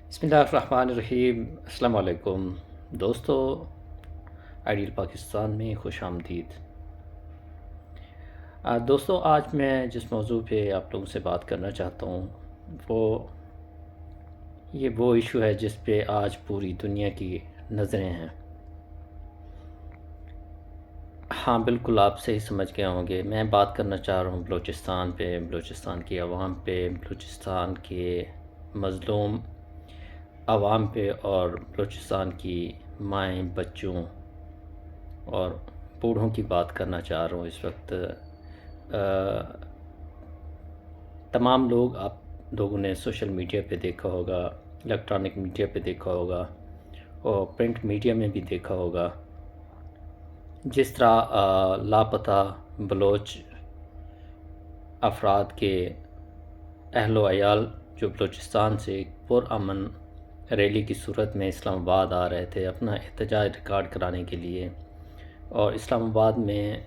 بسم اللہ الرحمن الرحیم۔ السلام علیکم دوستو، آئیڈیل پاکستان میں خوش آمدید۔ دوستو، آج میں جس موضوع پہ آپ لوگوں سے بات کرنا چاہتا ہوں وہ ایشو ہے جس پہ آج پوری دنیا کی نظریں ہیں۔ ہاں بالکل، آپ صحیح سمجھ گئے ہوں گے، میں بات کرنا چاہ رہا ہوں بلوچستان پہ، بلوچستان کی عوام پہ، بلوچستان کے مظلوم عوام پہ، اور بلوچستان کی مائیں، بچوں اور بوڑھوں کی بات کرنا چاہ رہا ہوں اس وقت۔ تمام لوگ، آپ لوگوں نے سوشل میڈیا پہ دیکھا ہوگا، الیکٹرانک میڈیا پہ دیکھا ہوگا اور پرنٹ میڈیا میں بھی دیکھا ہوگا، جس طرح لاپتہ بلوچ افراد کے اہل و عیال جو بلوچستان سے ایک پرامن ریلی کی صورت میں اسلام آباد آ رہے تھے اپنا احتجاج ریکارڈ کرانے کے لیے، اور اسلام آباد میں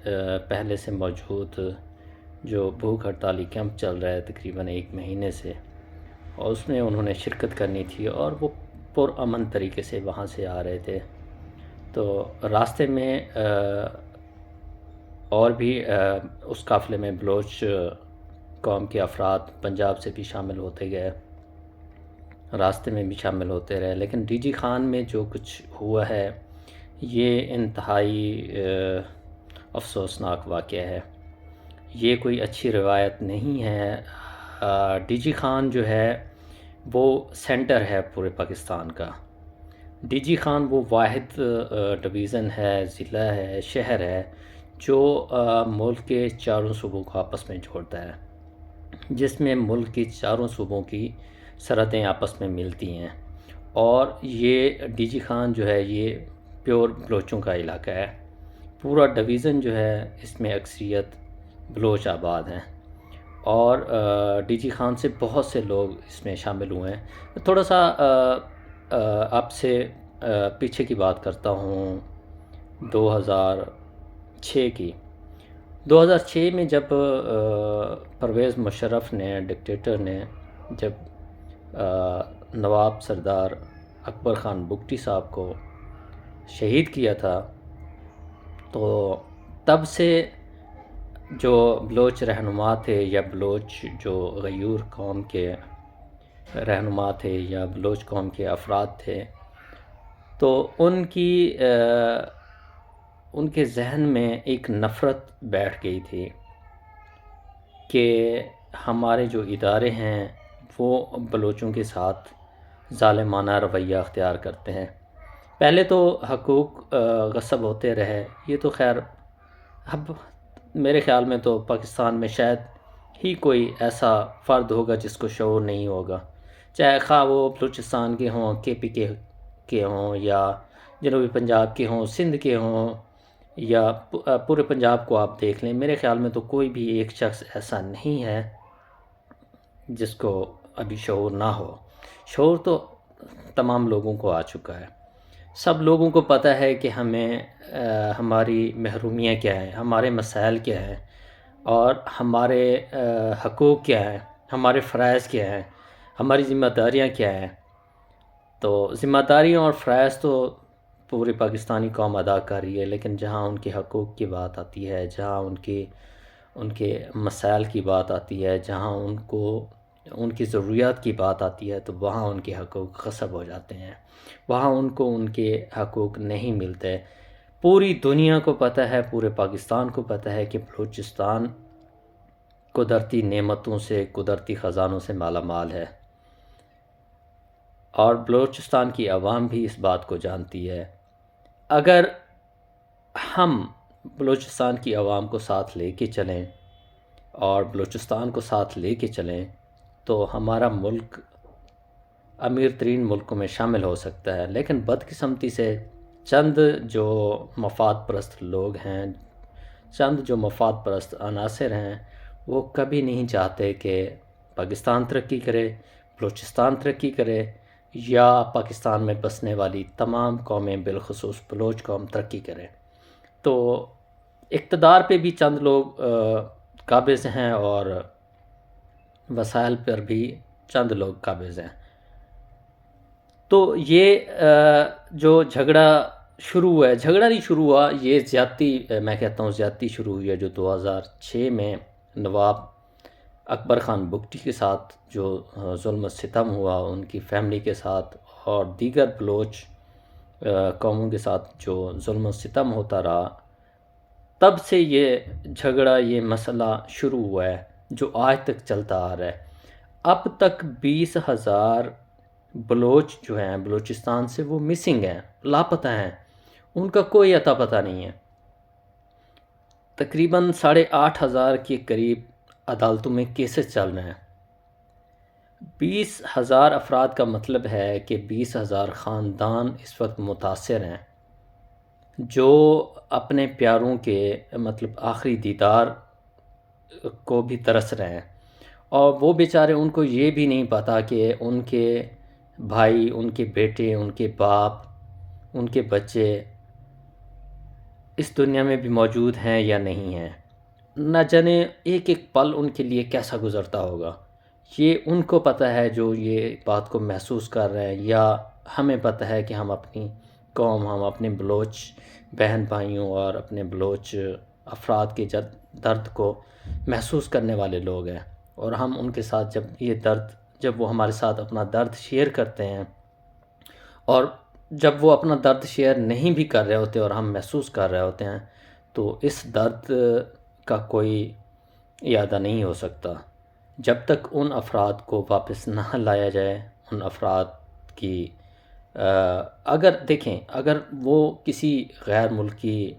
پہلے سے موجود جو بھوک ہڑتالی کیمپ چل رہا ہے تقریباً 1 مہینے سے، اور اس میں انہوں نے شرکت کرنی تھی اور وہ پرامن طریقے سے وہاں سے آ رہے تھے۔ تو راستے میں اور بھی اس قافلے میں بلوچ قوم کے افراد پنجاب سے بھی شامل ہوتے گئے، راستے میں بھی شامل ہوتے رہے، لیکن ڈی جی خان میں جو کچھ ہوا ہے یہ انتہائی افسوسناک واقعہ ہے۔ یہ کوئی اچھی روایت نہیں ہے۔ ڈی جی خان جو ہے وہ سینٹر ہے پورے پاکستان کا۔ ڈی جی خان وہ واحد ڈویژن ہے، ضلع ہے، شہر ہے جو ملک کے چاروں صوبوں کو آپس میں جوڑتا ہے، جس میں ملک کی چاروں صوبوں کی سرحدیں آپس میں ملتی ہیں، اور یہ ڈی جی خان جو ہے یہ پیور بلوچوں کا علاقہ ہے۔ پورا ڈویژن جو ہے اس میں اکثریت بلوچ آباد ہیں، اور ڈی جی خان سے بہت سے لوگ اس میں شامل ہوئے ہیں۔ تھوڑا سا آپ سے پیچھے کی بات کرتا ہوں، 2006 کی۔ 2006 میں جب پرویز مشرف نے، ڈکٹیٹر نے، جب نواب سردار اکبر خان بگٹی صاحب کو شہید کیا تھا، تو تب سے جو بلوچ رہنما تھے یا بلوچ جو غیور قوم کے رہنما تھے یا بلوچ قوم کے افراد تھے، تو ان کے ذہن میں ایک نفرت بیٹھ گئی تھی کہ ہمارے جو ادارے ہیں وہ بلوچوں کے ساتھ ظالمانہ رویہ اختیار کرتے ہیں۔ پہلے تو حقوق غصب ہوتے رہے، یہ تو خیر اب میرے خیال میں تو پاکستان میں شاید ہی کوئی ایسا فرد ہوگا جس کو شعور نہیں ہوگا، چاہے خواہ وہ بلوچستان کے ہوں، کے پی کے ہوں، یا جنوبی پنجاب کے ہوں، سندھ کے ہوں، یا پورے پنجاب کو آپ دیکھ لیں، میرے خیال میں تو کوئی بھی ایک شخص ایسا نہیں ہے جس کو ابھی شعور نہ ہو۔ شعور تو تمام لوگوں کو آ چکا ہے، سب لوگوں کو پتہ ہے کہ ہمیں ہماری محرومیاں کیا ہیں، ہمارے مسائل کیا ہیں، اور ہمارے حقوق کیا ہیں، ہمارے فرائض کیا ہیں، ہماری ذمہ داریاں کیا ہیں۔ تو ذمہ داریاں اور فرائض تو پوری پاکستانی قوم ادا کر رہی ہے، لیکن جہاں ان کے حقوق کی بات آتی ہے، جہاں ان کے مسائل کی بات آتی ہے، جہاں ان کی ضروریات کی بات آتی ہے، تو وہاں ان کے حقوق غصب ہو جاتے ہیں، وہاں ان کو ان کے حقوق نہیں ملتے۔ پوری دنیا کو پتہ ہے، پورے پاکستان کو پتہ ہے کہ بلوچستان قدرتی نعمتوں سے، قدرتی خزانوں سے مالا مال ہے، اور بلوچستان کی عوام بھی اس بات کو جانتی ہے۔ اگر ہم بلوچستان کی عوام کو ساتھ لے کے چلیں اور بلوچستان کو ساتھ لے کے چلیں تو ہمارا ملک امیر ترین ملکوں میں شامل ہو سکتا ہے، لیکن بدقسمتی سے چند جو مفاد پرست لوگ ہیں، چند جو مفاد پرست عناصر ہیں، وہ کبھی نہیں چاہتے کہ پاکستان ترقی کرے، بلوچستان ترقی کرے، یا پاکستان میں بسنے والی تمام قومیں بالخصوص بلوچ قوم ترقی کرے۔ تو اقتدار پہ بھی چند لوگ قابض ہیں، اور وسائل پر بھی چند لوگ قابض ہیں۔ تو یہ جو جھگڑا شروع ہوا ہے، جھگڑا نہیں شروع ہوا، یہ زیادتی، میں کہتا ہوں زیادتی شروع ہوئی ہے، جو 2006 میں نواب اکبر خان بگٹی کے ساتھ جو ظلم و ستم ہوا، ان کی فیملی کے ساتھ اور دیگر بلوچ قوموں کے ساتھ جو ظلم و ستم ہوتا رہا، تب سے یہ جھگڑا، یہ مسئلہ شروع ہوا ہے جو آج تک چلتا آ رہا ہے۔ اب تک 20,000 بلوچ جو ہیں بلوچستان سے وہ مسنگ ہیں، لاپتہ ہیں، ان کا کوئی اتا پتہ نہیں ہے۔ تقریباً 8,500 کے قریب عدالتوں میں کیسز چل رہے ہیں۔ 20,000 افراد کا مطلب ہے کہ 20,000 خاندان اس وقت متاثر ہیں، جو اپنے پیاروں کے مطلب آخری دیدار کو بھی ترس رہے ہیں، اور وہ بیچارے، ان کو یہ بھی نہیں پتہ کہ ان کے بھائی، ان کے بیٹے، ان کے باپ، ان کے بچے اس دنیا میں بھی موجود ہیں یا نہیں ہیں۔ نہ جانے ایک ایک پل ان کے لیے کیسا گزرتا ہوگا، یہ ان کو پتہ ہے جو یہ بات کو محسوس کر رہے ہیں، یا ہمیں پتہ ہے کہ ہم اپنی قوم، ہم اپنے بلوچ بہن بھائیوں اور اپنے بلوچ افراد کے درد کو محسوس کرنے والے لوگ ہیں، اور ہم ان کے ساتھ جب وہ ہمارے ساتھ اپنا درد شیئر کرتے ہیں، اور جب وہ اپنا درد شیئر نہیں بھی کر رہے ہوتے اور ہم محسوس کر رہے ہوتے ہیں، تو اس درد کا کوئی اعادہ نہیں ہو سکتا جب تک ان افراد کو واپس نہ لایا جائے۔ ان افراد کی اگر دیکھیں، اگر وہ کسی غیر ملکی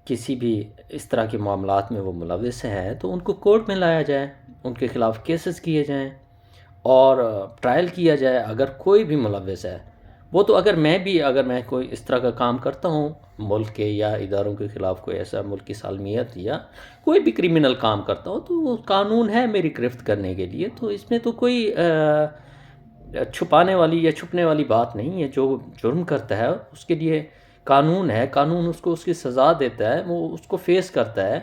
کسی بھی اس طرح کے معاملات میں وہ ملوث ہیں، تو ان کو کورٹ میں لایا جائے، ان کے خلاف کیسز کیے جائیں اور ٹرائل کیا جائے۔ اگر کوئی بھی ملوث ہے، وہ تو اگر میں کوئی اس طرح کا کام کرتا ہوں ملک کے یا اداروں کے خلاف، کوئی ایسا ملک کی سالمیت یا کوئی بھی کرمنل کام کرتا ہوں، تو وہ قانون ہے میری گرفت کرنے کے لیے، تو اس میں تو کوئی چھپانے والی یا چھپنے والی بات نہیں ہے۔ جو جرم کرتا ہے اس کے لیے قانون ہے، قانون اس کو اس کی سزا دیتا ہے، وہ اس کو فیس کرتا ہے۔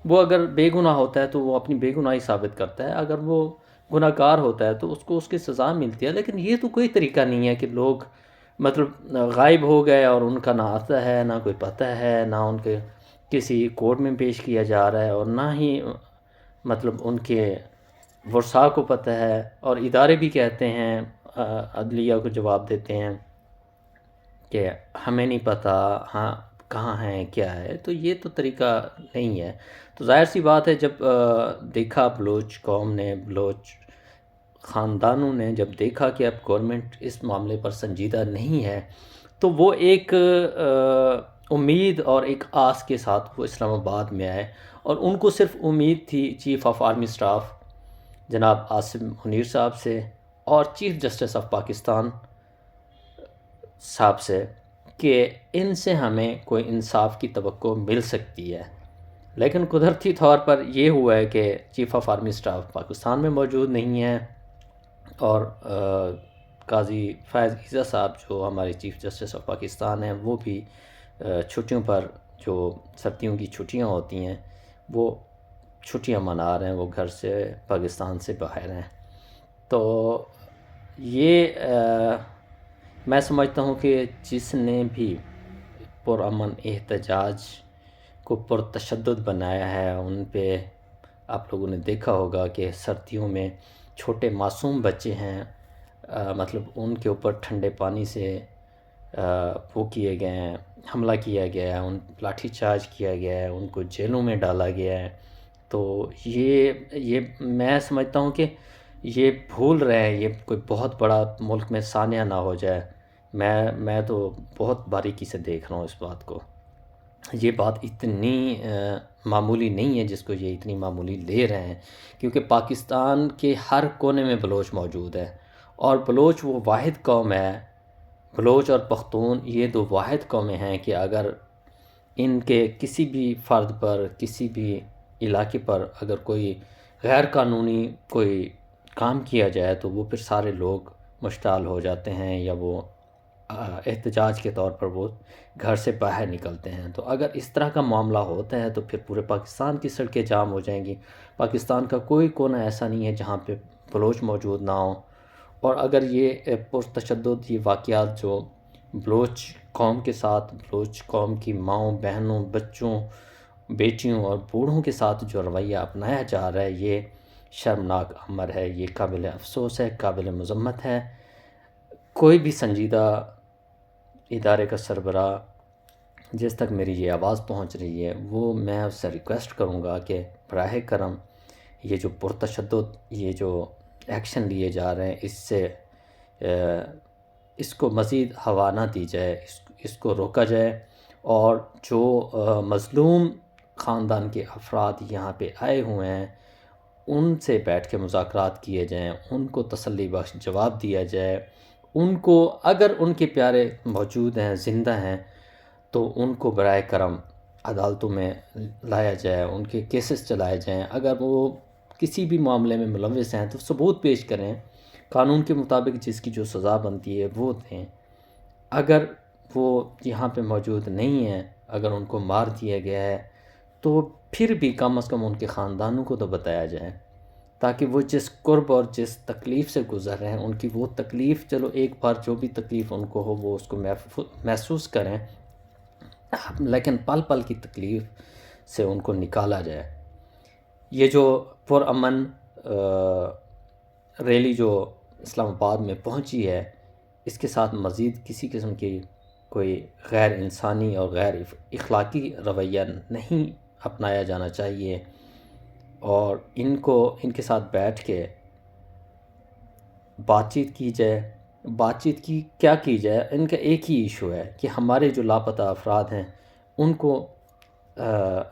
وہ اگر بے گناہ ہوتا ہے تو وہ اپنی بے گناہی ثابت کرتا ہے، اگر وہ گناہ گار ہوتا ہے تو اس کو اس کی سزا ملتی ہے۔ لیکن یہ تو کوئی طریقہ نہیں ہے کہ لوگ مطلب غائب ہو گئے اور ان کا نہ آتا ہے، نہ کوئی پتہ ہے، نہ ان کے کسی کورٹ میں پیش کیا جا رہا ہے، اور نہ ہی مطلب ان کے ورثاء کو پتہ ہے، اور ادارے بھی کہتے ہیں، عدلیہ کو جواب دیتے ہیں کہ ہمیں نہیں پتہ، ہاں کہاں ہیں، کیا ہے۔ تو یہ تو طریقہ نہیں ہے۔ تو ظاہر سی بات ہے، جب دیکھا بلوچ قوم نے، بلوچ خاندانوں نے جب دیکھا کہ اب گورنمنٹ اس معاملے پر سنجیدہ نہیں ہے، تو وہ ایک امید اور ایک آس کے ساتھ وہ اسلام آباد میں آئے، اور ان کو صرف امید تھی چیف آف آرمی سٹاف جناب عاصم منیر صاحب سے اور چیف جسٹس آف پاکستان صاحب سے، کہ ان سے ہمیں کوئی انصاف کی توقع مل سکتی ہے۔ لیکن قدرتی طور پر یہ ہوا ہے کہ chief of army staff Pakistan میں موجود نہیں ہے، اور قاضی فائز عیسیٰ صاحب جو ہمارے چیف جسٹس آف پاکستان ہیں، وہ بھی چھٹیوں پر، جو سردیوں کی چھٹیاں ہوتی ہیں، وہ چھٹیاں منا رہے ہیں، وہ گھر سے، پاکستان سے باہر ہیں۔ تو یہ میں سمجھتا ہوں کہ جس نے بھی پرامن احتجاج کو پرتشدد بنایا ہے، ان پہ آپ لوگوں نے دیکھا ہوگا کہ سردیوں میں چھوٹے معصوم بچے ہیں، مطلب ان کے اوپر ٹھنڈے پانی سے وہ کیے گئے ہیں، حملہ کیا گیا ہے، ان لاٹھی چارج کیا گیا ہے، ان کو جیلوں میں ڈالا گیا ہے۔ تو یہ میں سمجھتا ہوں کہ یہ بھول رہے ہیں، یہ کوئی بہت بڑا ملک میں سانحہ نہ ہو جائے۔ میں تو بہت باریکی سے دیکھ رہا ہوں اس بات کو۔ یہ بات اتنی معمولی نہیں ہے جس کو یہ اتنی معمولی لے رہے ہیں، کیونکہ پاکستان کے ہر کونے میں بلوچ موجود ہے، اور بلوچ وہ واحد قوم ہے، بلوچ اور پختون یہ دو واحد قومیں ہیں کہ اگر ان کے کسی بھی فرد پر، کسی بھی علاقے پر اگر کوئی غیر قانونی کوئی کام کیا جائے تو وہ پھر سارے لوگ مشتعل ہو جاتے ہیں، یا وہ احتجاج کے طور پر وہ گھر سے باہر نکلتے ہیں۔ تو اگر اس طرح کا معاملہ ہوتا ہے تو پھر پورے پاکستان کی سڑکیں جام ہو جائیں گی۔ پاکستان کا کوئی کونا ایسا نہیں ہے جہاں پہ بلوچ موجود نہ ہوں، اور اگر یہ پرتشدد یہ واقعات جو بلوچ قوم کے ساتھ، بلوچ قوم کی ماؤں، بہنوں، بچوں، بیٹیوں اور بوڑھوں کے ساتھ جو رویہ اپنایا جا رہا ہے، یہ شرمناک امر ہے، یہ قابل افسوس ہے، قابل مذمت ہے۔ کوئی بھی سنجیدہ ادارے کا سربراہ جس تک میری یہ آواز پہنچ رہی ہے، وہ میں اس سے ریکویسٹ کروں گا کہ براہ کرم یہ جو پرتشدد یہ جو ایکشن لیے جا رہے ہیں، اس کو مزید ہوا نہ دی جائے، اس کو روکا جائے، اور جو مظلوم خاندان کے افراد یہاں پہ آئے ہوئے ہیں ان سے بیٹھ کے مذاکرات کیے جائیں، ان کو تسلی بخش جواب دیا جائے، ان کو اگر ان کے پیارے موجود ہیں، زندہ ہیں، تو ان کو برائے کرم عدالتوں میں لایا جائے، ان کے کیسز چلائے جائیں۔ اگر وہ کسی بھی معاملے میں ملوث ہیں تو ثبوت پیش کریں، قانون کے مطابق جس کی جو سزا بنتی ہے وہ دیں۔ اگر وہ یہاں پہ موجود نہیں ہیں، اگر ان کو مار دیا گیا ہے، تو پھر بھی کم از کم ان کے خاندانوں کو تو بتایا جائے، تاکہ وہ جس قرب اور جس تکلیف سے گزر رہے ہیں ان کی وہ تکلیف، چلو ایک بار جو بھی تکلیف ان کو ہو وہ اس کو محسوس کریں، لیکن پل پل کی تکلیف سے ان کو نکالا جائے۔ یہ جو پرامن ریلی جو اسلام آباد میں پہنچی ہے، اس کے ساتھ مزید کسی قسم کی کوئی غیر انسانی اور غیر اخلاقی رویہ نہیں اپنایا جانا چاہیے، اور ان کے ساتھ بیٹھ کے بات چیت کی جائے۔ بات چیت کیا کی جائے؟ ان کا ایک ہی ایشو ہے کہ ہمارے جو لاپتہ افراد ہیں ان کو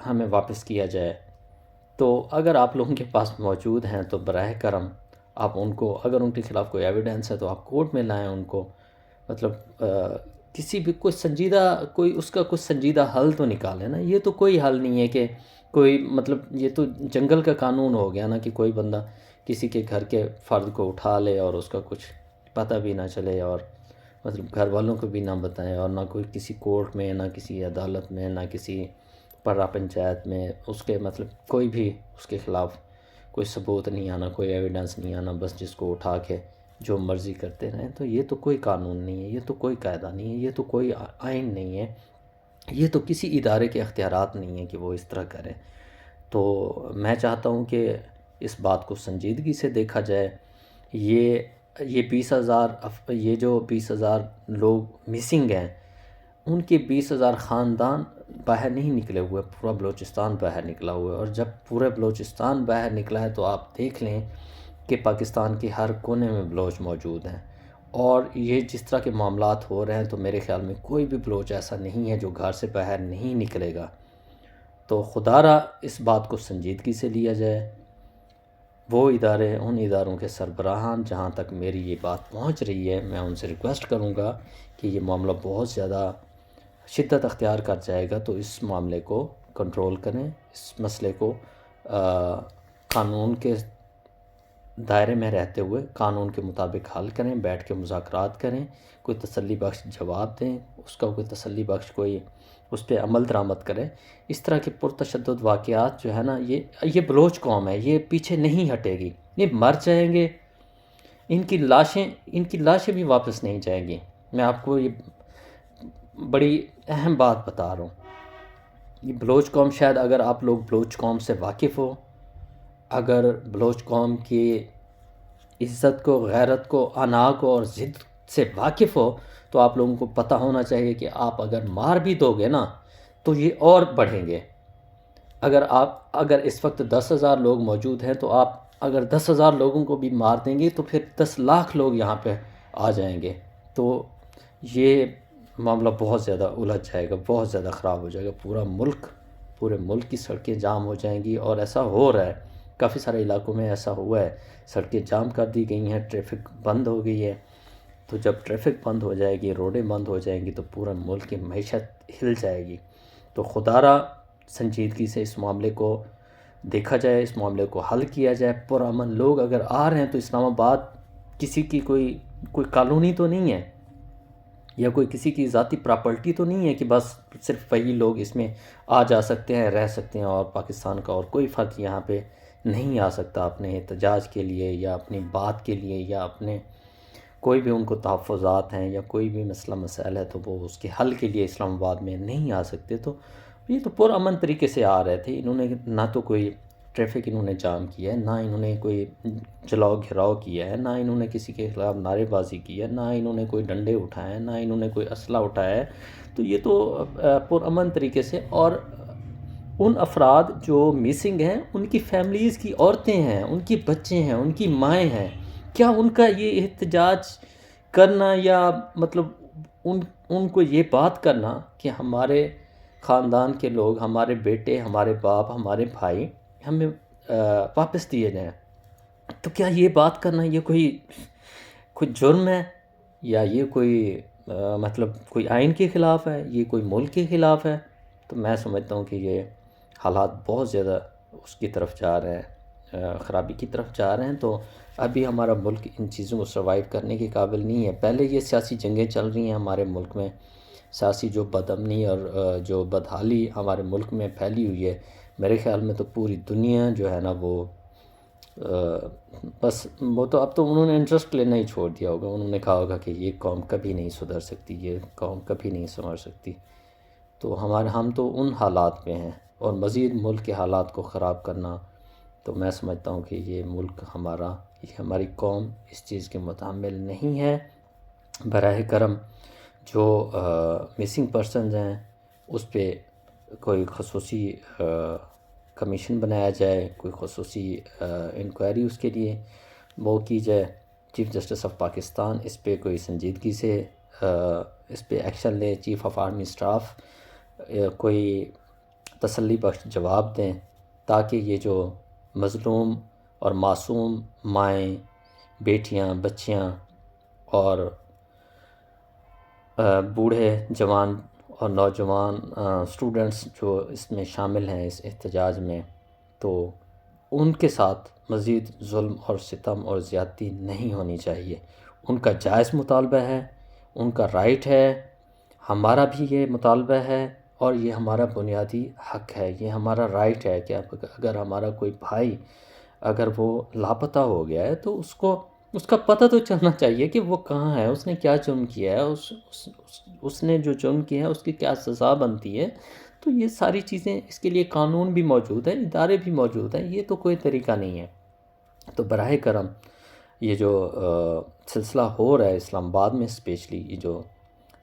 ہمیں واپس کیا جائے۔ تو اگر آپ لوگوں کے پاس موجود ہیں تو براہ کرم آپ ان کو، اگر ان کے خلاف کوئی ایویڈنس ہے تو آپ کورٹ میں لائیں ان کو، مطلب کسی بھی کوئی اس کا کچھ سنجیدہ حل تو نکالیں نا۔ یہ تو کوئی حل نہیں ہے کہ کوئی، مطلب یہ تو جنگل کا قانون ہو گیا نا، کہ کوئی بندہ کسی کے گھر کے فرد کو اٹھا لے اور اس کا کچھ پتہ بھی نہ چلے، اور مطلب گھر والوں کو بھی نہ بتائیں، اور نہ کوئی کسی کورٹ میں، نہ کسی عدالت میں، نہ کسی پرا پنچایت میں اس کے مطلب کوئی بھی اس کے خلاف کوئی ثبوت نہیں آنا، کوئی ایویڈنس نہیں آنا، بس جس کو اٹھا کے جو مرضی کرتے رہیں۔ تو یہ تو کوئی قانون نہیں ہے، یہ تو کوئی قاعدہ نہیں ہے، یہ تو کوئی آئین نہیں ہے، یہ تو کسی ادارے کے اختیارات نہیں ہیں کہ وہ اس طرح کرے۔ تو میں چاہتا ہوں کہ اس بات کو سنجیدگی سے دیکھا جائے۔ یہ 20,000 یہ جو 20,000 لوگ مسنگ ہیں، ان کے 20,000 خاندان باہر نہیں نکلے ہوئے، پورا بلوچستان باہر نکلا ہوا ہے۔ اور جب پورا بلوچستان باہر نکلا ہے تو آپ دیکھ لیں کہ پاکستان کے ہر کونے میں بلوچ موجود ہیں، اور یہ جس طرح کے معاملات ہو رہے ہیں تو میرے خیال میں کوئی بھی بلوچ ایسا نہیں ہے جو گھر سے باہر نہیں نکلے گا۔ تو خدا را اس بات کو سنجیدگی سے لیا جائے۔ وہ ادارے، ان اداروں کے سربراہان جہاں تک میری یہ بات پہنچ رہی ہے، میں ان سے ریکویسٹ کروں گا کہ یہ معاملہ بہت زیادہ شدت اختیار کر جائے گا تو اس معاملے کو کنٹرول کریں، اس مسئلے کو قانون کے دائرے میں رہتے ہوئے قانون کے مطابق حل کریں، بیٹھ کے مذاکرات کریں، کوئی تسلی بخش جواب دیں، اس کا کوئی تسلی بخش کوئی اس پہ عمل درآمد کرے۔ اس طرح کے پرتشدد واقعات جو ہے نا، یہ بلوچ قوم ہے، یہ پیچھے نہیں ہٹے گی، یہ مر جائیں گے، ان کی لاشیں بھی واپس نہیں جائیں گی۔ میں آپ کو یہ بڑی اہم بات بتا رہا ہوں۔ یہ بلوچ قوم، شاید اگر آپ لوگ بلوچ قوم سے واقف ہو، اگر بلوچ قوم کی عزت کو، غیرت کو، انا کو اور ضد سے واقف ہو، تو آپ لوگوں کو پتہ ہونا چاہیے کہ آپ اگر مار بھی دو گے نا تو یہ اور بڑھیں گے۔ اگر اس وقت 10,000 لوگ موجود ہیں تو آپ اگر 10,000 لوگوں کو بھی مار دیں گے تو پھر 10 لاکھ لوگ یہاں پہ آ جائیں گے، تو یہ معاملہ بہت زیادہ الجھ جائے گا، بہت زیادہ خراب ہو جائے گا۔ پورے ملک کی سڑکیں جام ہو جائیں گی، اور ایسا ہو رہا ہے، کافی سارے علاقوں میں ایسا ہوا ہے، سڑکیں جام کر دی گئی ہیں، ٹریفک بند ہو گئی ہے۔ تو جب ٹریفک بند ہو جائے گی، روڈیں بند ہو جائیں گی تو پورا ملک کی معیشت ہل جائے گی۔ تو خدا را سنجیدگی سے اس معاملے کو دیکھا جائے، اس معاملے کو حل کیا جائے۔ پرامن لوگ اگر آ رہے ہیں تو اسلام آباد کسی کی کوئی کالونی تو نہیں ہے، یا کوئی کسی کی ذاتی پراپرٹی تو نہیں ہے کہ بس صرف وہی لوگ اس میں آ جا سکتے ہیں، رہ سکتے ہیں، اور پاکستان کا اور کوئی فرد یہاں پہ نہیں آ سکتا اپنے احتجاج کے لیے، یا اپنی بات کے لیے، یا اپنے کوئی بھی ان کو تحفظات ہیں یا کوئی بھی مسئلہ مسائل ہے تو وہ اس کے حل کے لیے اسلام آباد میں نہیں آ سکتے. تو یہ تو پرامن طریقے سے آ رہے تھے. انہوں نے نہ تو کوئی ٹریفک انہوں نے جام کیا ہے، نہ انہوں نے کوئی جلاؤ گھراؤ کیا ہے، نہ انہوں نے کسی کے خلاف نعرے بازی کی ہے، نہ انہوں نے کوئی ڈنڈے اٹھائے ہیں، نہ انہوں نے کوئی اسلحہ اٹھایا ہے. تو یہ تو پرامن طریقے سے. اور ان افراد جو مسنگ ہیں ان کی فیملیز کی عورتیں ہیں، ان کے بچے ہیں، ان کی مائیں ہیں، کیا ان کا یہ احتجاج کرنا یا مطلب ان کو یہ بات کرنا کہ ہمارے خاندان کے لوگ، ہمارے بیٹے، ہمارے باپ، ہمارے بھائی ہمیں واپس دیے جائیں، تو کیا یہ بات کرنا یہ کوئی جرم ہے، یا یہ کوئی مطلب کوئی آئین کے خلاف ہے، یہ کوئی ملک کے خلاف ہے؟ تو میں سمجھتا ہوں کہ یہ حالات بہت زیادہ اس کی طرف جا رہے ہیں، خرابی کی طرف جا رہے ہیں. تو ابھی ہمارا ملک ان چیزوں کو سروائیو کرنے کے قابل نہیں ہے. پہلے یہ سیاسی جنگیں چل رہی ہیں ہمارے ملک میں، سیاسی جو بد امنی اور جو بدحالی ہمارے ملک میں پھیلی ہوئی ہے، میرے خیال میں تو پوری دنیا جو ہے نا وہ بس وہ تو اب تو انہوں نے انٹرسٹ لینا ہی چھوڑ دیا ہوگا. انہوں نے کہا ہوگا کہ یہ قوم کبھی نہیں سدھر سکتی، یہ قوم کبھی نہیں سنور سکتی. تو ہم تو ان حالات میں ہیں، اور مزید ملک کے حالات کو خراب کرنا، تو میں سمجھتا ہوں کہ یہ ملک ہمارا، یہ ہماری قوم اس چیز کے متحمل نہیں ہے. براہ کرم جو مسنگ پرسنز ہیں اس پہ کوئی خصوصی کمیشن بنایا جائے، کوئی خصوصی انکوائری اس کے لیے وہ کی جائے. چیف جسٹس آف پاکستان اس پہ کوئی سنجیدگی سے اس پہ ایکشن لے. چیف آف آرمی اسٹاف کوئی تسلی بخش جواب دیں، تاکہ یہ جو مظلوم اور معصوم مائیں، بیٹیاں، بچیاں اور بوڑھے، جوان اور نوجوان اسٹوڈنٹس جو اس میں شامل ہیں اس احتجاج میں، تو ان کے ساتھ مزید ظلم اور ستم اور زیادتی نہیں ہونی چاہیے. ان کا جائز مطالبہ ہے، ان کا رائٹ ہے، ہمارا بھی یہ مطالبہ ہے، اور یہ ہمارا بنیادی حق ہے، یہ ہمارا رائٹ ہے کہ اگر ہمارا کوئی بھائی اگر وہ لاپتہ ہو گیا ہے تو اس کا پتہ تو چلنا چاہیے کہ وہ کہاں ہے، اس نے کیا جرم کیا ہے، اس نے جو جرم کیا ہے اس کی کیا سزا بنتی ہے. تو یہ ساری چیزیں، اس کے لیے قانون بھی موجود ہے، ادارے بھی موجود ہیں. یہ تو کوئی طریقہ نہیں ہے. تو براہ کرم یہ جو سلسلہ ہو رہا ہے اسلام آباد میں اسپیشلی، یہ جو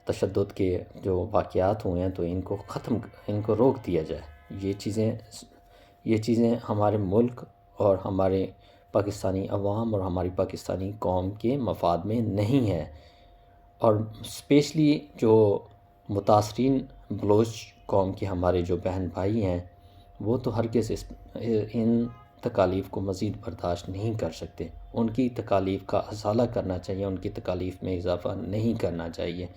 تشدد کے جو واقعات ہوئے ہیں، تو ان کو روک دیا جائے. یہ چیزیں ہمارے ملک اور ہمارے پاکستانی عوام اور ہماری پاکستانی قوم کے مفاد میں نہیں ہے. اور اسپیشلی جو متاثرین بلوچ قوم کے ہمارے جو بہن بھائی ہیں، وہ تو ہرگز ان تکالیف کو مزید برداشت نہیں کر سکتے. ان کی تکالیف کا ازالہ کرنا چاہیے، ان کی تکالیف میں اضافہ نہیں کرنا چاہیے.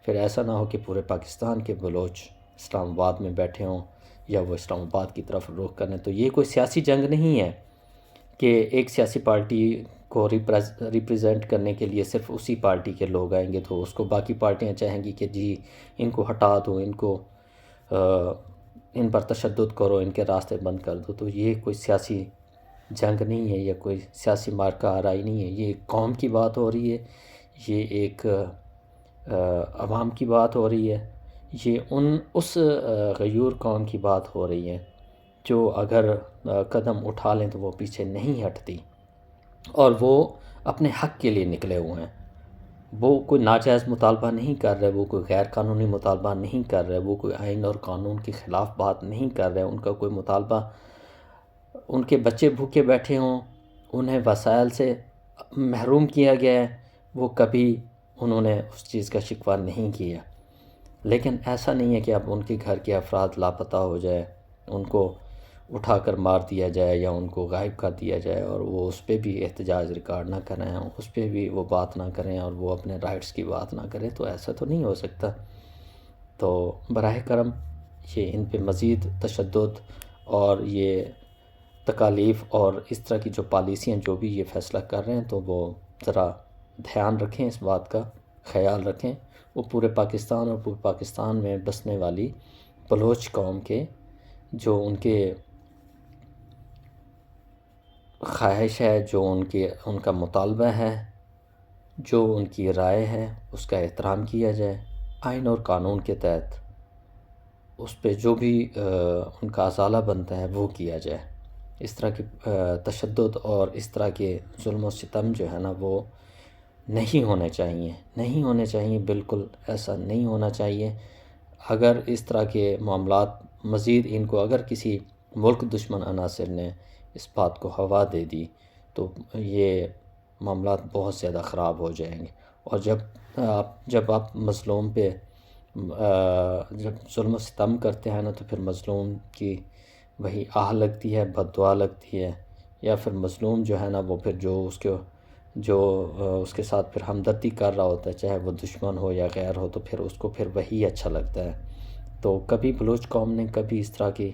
پھر ایسا نہ ہو کہ پورے پاکستان کے بلوچ اسلام آباد میں بیٹھے ہوں یا وہ اسلام آباد کی طرف رخ کریں. تو یہ کوئی سیاسی جنگ نہیں ہے کہ ایک سیاسی پارٹی کو ریپریزنٹ کرنے کے لیے صرف اسی پارٹی کے لوگ آئیں گے، تو اس کو باقی پارٹیاں چاہیں گی کہ جی ان کو ہٹا دو، ان پر تشدد کرو، ان کے راستے بند کر دو. تو یہ کوئی سیاسی جنگ نہیں ہے، یہ کوئی سیاسی مارکہ آرائی نہیں ہے. یہ ایک قوم کی بات ہو رہی ہے، یہ ایک عوام کی بات ہو رہی ہے، یہ اس غیور قوم کی بات ہو رہی ہے جو اگر قدم اٹھا لیں تو وہ پیچھے نہیں ہٹتی، اور وہ اپنے حق کے لیے نکلے ہوئے ہیں. وہ کوئی ناجائز مطالبہ نہیں کر رہے، وہ کوئی غیر قانونی مطالبہ نہیں کر رہے، وہ کوئی آئین اور قانون کے خلاف بات نہیں کر رہے. ان کا کوئی مطالبہ، ان کے بچے بھوکے بیٹھے ہوں، انہیں وسائل سے محروم کیا گیا ہے، وہ کبھی انہوں نے اس چیز کا شکوہ نہیں کیا. لیکن ایسا نہیں ہے کہ اب ان کے گھر کے افراد لاپتہ ہو جائے، ان کو اٹھا کر مار دیا جائے یا ان کو غائب کر دیا جائے، اور وہ اس پہ بھی احتجاج ریکارڈ نہ کریں، اس پہ بھی وہ بات نہ کریں، اور وہ اپنے رائٹس کی بات نہ کریں. تو ایسا تو نہیں ہو سکتا. تو براہ کرم یہ ان پہ مزید تشدد اور یہ تکالیف اور اس طرح کی جو پالیسیاں جو بھی یہ فیصلہ کر رہے ہیں، تو وہ ذرا دھیان رکھیں، اس بات کا خیال رکھیں. وہ پورے پاکستان اور پورے پاکستان میں بسنے والی بلوچ قوم کے جو ان کے خواہش ہے، جو ان کا مطالبہ ہے، جو ان کی رائے ہے اس کا احترام کیا جائے، آئین اور قانون کے تحت اس پہ جو بھی ان کا ازالہ بنتا ہے وہ کیا جائے۔ اس طرح کی تشدد اور اس طرح کے ظلم و ستم جو ہے نا وہ نہیں ہونے چاہیے، نہیں ہونے چاہیے، بالکل ایسا نہیں ہونا چاہیے۔ اگر اس طرح کے معاملات مزید ان کو اگر کسی ملک دشمن عناصر نے اس بات کو ہوا دے دی تو یہ معاملات بہت زیادہ خراب ہو جائیں گے۔ اور جب آپ مظلوم پہ جب ظلم و ستم کرتے ہیں نا تو پھر مظلوم کی وہی آہ لگتی ہے، بد دعا لگتی ہے، یا پھر مظلوم جو ہے نا وہ پھر جو اس کے ساتھ پھر ہمدردی کر رہا ہوتا ہے، چاہے وہ دشمن ہو یا غیر ہو، تو پھر اس کو پھر وہی اچھا لگتا ہے۔ تو کبھی بلوچ قوم نے کبھی اس طرح کی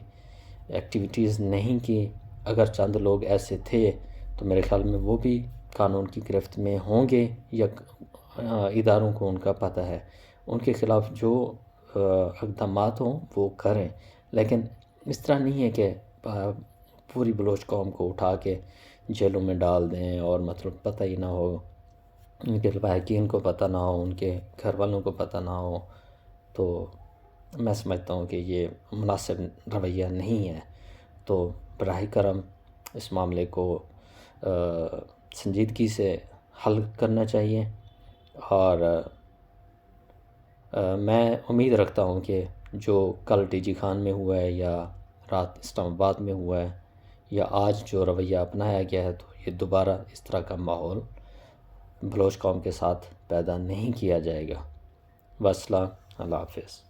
ایکٹیویٹیز نہیں کی۔ اگر چند لوگ ایسے تھے تو میرے خیال میں وہ بھی قانون کی گرفت میں ہوں گے، یا اداروں کو ان کا پتہ ہے، ان کے خلاف جو اقدامات ہوں وہ کریں، لیکن اس طرح نہیں ہے کہ پوری بلوچ قوم کو اٹھا کے جیلوں میں ڈال دیں اور مطلب پتہ ہی نہ ہو، ان کے لواحقین کو پتہ نہ ہو، ان کے گھر والوں کو پتہ نہ ہو۔ تو میں سمجھتا ہوں کہ یہ مناسب رویہ نہیں ہے۔ تو براہ کرم اس معاملے کو سنجیدگی سے حل کرنا چاہیے، اور میں امید رکھتا ہوں کہ جو کل ٹی جی خان میں ہوا ہے، یا رات اسلام آباد میں ہوا ہے، یا آج جو رویہ اپنایا گیا ہے، تو یہ دوبارہ اس طرح کا ماحول بلوچ قوم کے ساتھ پیدا نہیں کیا جائے گا۔ والسلام، اللہ حافظ۔